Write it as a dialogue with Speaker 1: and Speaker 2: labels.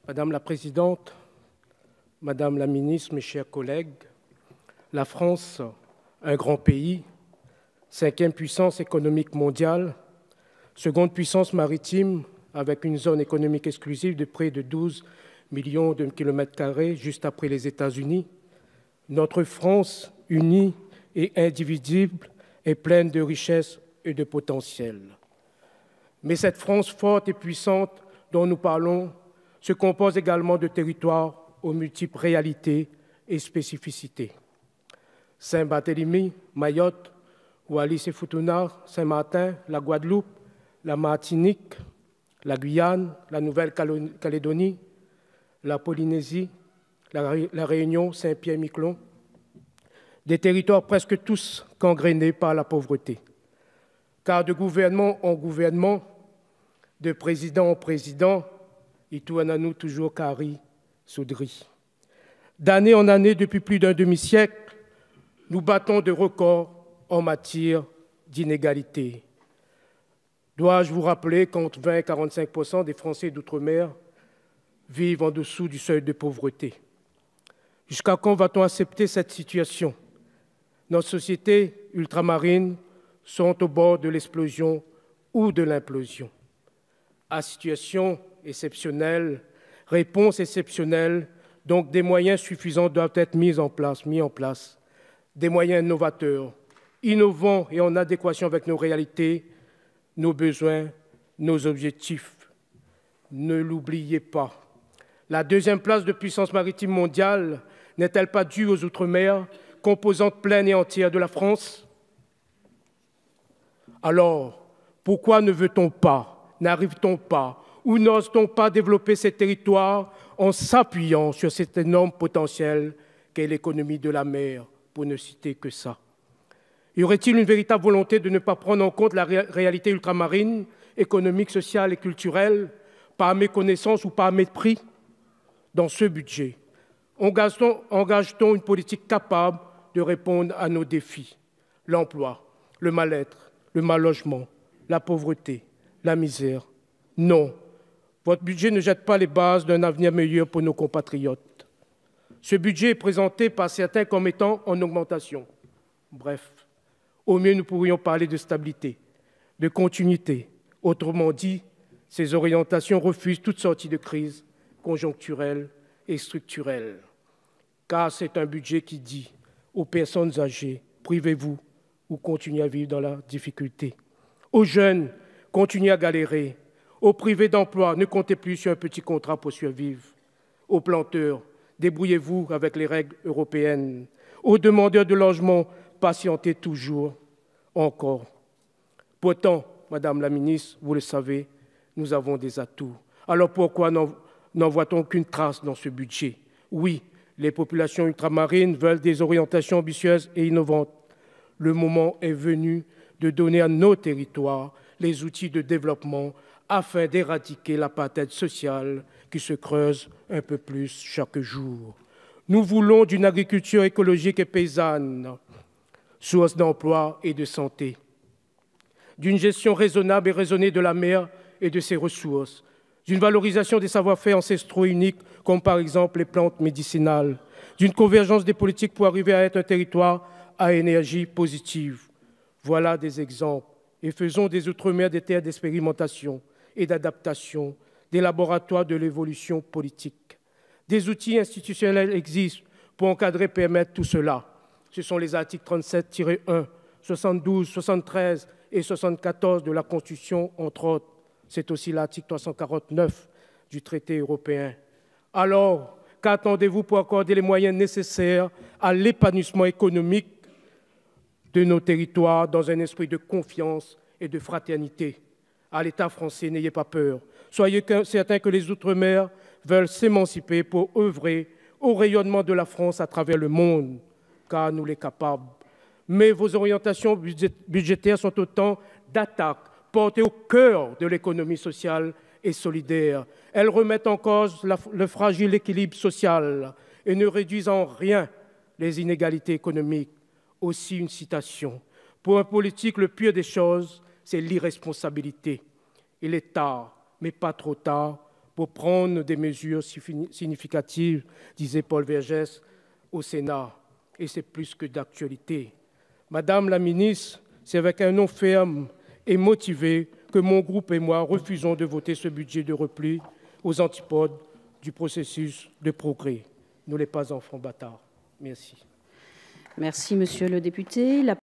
Speaker 1: Madame la Présidente, Madame la Ministre, mes chers collègues, la France, un grand pays, cinquième puissance économique mondiale, seconde puissance maritime avec une zone économique exclusive de près de 12 millions de kilomètres carrés, juste après les États-Unis. Notre France, unie et indivisible, est pleine de richesses et de potentiel. Mais cette France forte et puissante dont nous parlons se compose également de territoires aux multiples réalités et spécificités. Saint-Barthélemy, Mayotte, Wallis et Futuna, Saint-Martin, la Guadeloupe, la Martinique, la Guyane, la Nouvelle-Calédonie, la Polynésie, la Réunion, Saint-Pierre-Miquelon, des territoires presque tous gangrénés par la pauvreté. Car de gouvernement en gouvernement, de président en président, Itouananou toujours Kari Soudri. D'année en année, depuis plus d'un demi-siècle, nous battons de records en matière d'inégalité. Dois-je vous rappeler qu'entre 20 et 45% des Français d'outre-mer vivent en dessous du seuil de pauvreté? Jusqu'à quand va-t-on accepter cette situation? Nos sociétés ultramarines sont au bord de l'explosion ou de l'implosion. À situation exceptionnelle, réponse exceptionnelle, donc des moyens suffisants doivent être mis en place, des moyens novateurs, innovants et en adéquation avec nos réalités, nos besoins, nos objectifs. Ne l'oubliez pas. La deuxième place de puissance maritime mondiale n'est-elle pas due aux Outre-mer, composante pleine et entière de la France? Alors, pourquoi ne veut-on pas, n'arrive-t-on pas, ou n'ose-t-on pas développer ces territoires en s'appuyant sur cet énorme potentiel qu'est l'économie de la mer, pour ne citer que ça? Y aurait-il une véritable volonté de ne pas prendre en compte la réalité ultramarine, économique, sociale et culturelle, par méconnaissance ou par mépris? Dans ce budget, engage-t-on une politique capable de répondre à nos défis? L'emploi, le mal-être, le mal-logement, la pauvreté, la misère? Non, votre budget ne jette pas les bases d'un avenir meilleur pour nos compatriotes. Ce budget est présenté par certains comme étant en augmentation. Bref, au mieux nous pourrions parler de stabilité, de continuité. Autrement dit, ces orientations refusent toute sortie de crise conjoncturelle et structurelle. Car c'est un budget qui dit aux personnes âgées, privez-vous ou continuez à vivre dans la difficulté. Aux jeunes, continuez à galérer. Aux privés d'emploi, ne comptez plus sur un petit contrat pour survivre. Aux planteurs, débrouillez-vous avec les règles européennes. Aux demandeurs de logement, patientez toujours encore. Pourtant, Madame la Ministre, vous le savez, nous avons des atouts. Alors pourquoi n'en voit-on qu'une trace dans ce budget? Oui, les populations ultramarines veulent des orientations ambitieuses et innovantes. Le moment est venu de donner à nos territoires les outils de développement afin d'éradiquer l'apartheid social qui se creuse un peu plus chaque jour. Nous voulons d'une agriculture écologique et paysanne, source d'emploi et de santé, d'une gestion raisonnable et raisonnée de la mer et de ses ressources, d'une valorisation des savoir-faire ancestraux uniques, comme par exemple les plantes médicinales, d'une convergence des politiques pour arriver à être un territoire à énergie positive. Voilà des exemples. Et faisons des Outre-mer des terres d'expérimentation et d'adaptation, des laboratoires de l'évolution politique. Des outils institutionnels existent pour encadrer et permettre tout cela. Ce sont les articles 37-1, 72, 73 et 74 de la Constitution, entre autres. C'est aussi l'article 349 du traité européen. Alors, qu'attendez-vous pour accorder les moyens nécessaires à l'épanouissement économique de nos territoires dans un esprit de confiance et de fraternité? À l'État français, n'ayez pas peur. Soyez certains que les Outre-mer veulent s'émanciper pour œuvrer au rayonnement de la France à travers le monde, car nous les capables. Mais vos orientations budgétaires sont autant d'attaques portées au cœur de l'économie sociale et solidaire. Elles remettent en cause le fragile équilibre social et ne réduisent en rien les inégalités économiques. Aussi une citation. Pour un politique, le pire des choses, c'est l'irresponsabilité. Il est tard, mais pas trop tard, pour prendre des mesures significatives, disait Paul Vergès au Sénat. Et c'est plus que d'actualité. Madame la ministre, c'est avec un nom ferme et motivé que mon groupe et moi refusons de voter ce budget de repli aux antipodes du processus de progrès. Nous les pas enfants bâtards. Merci.
Speaker 2: Merci, monsieur le député.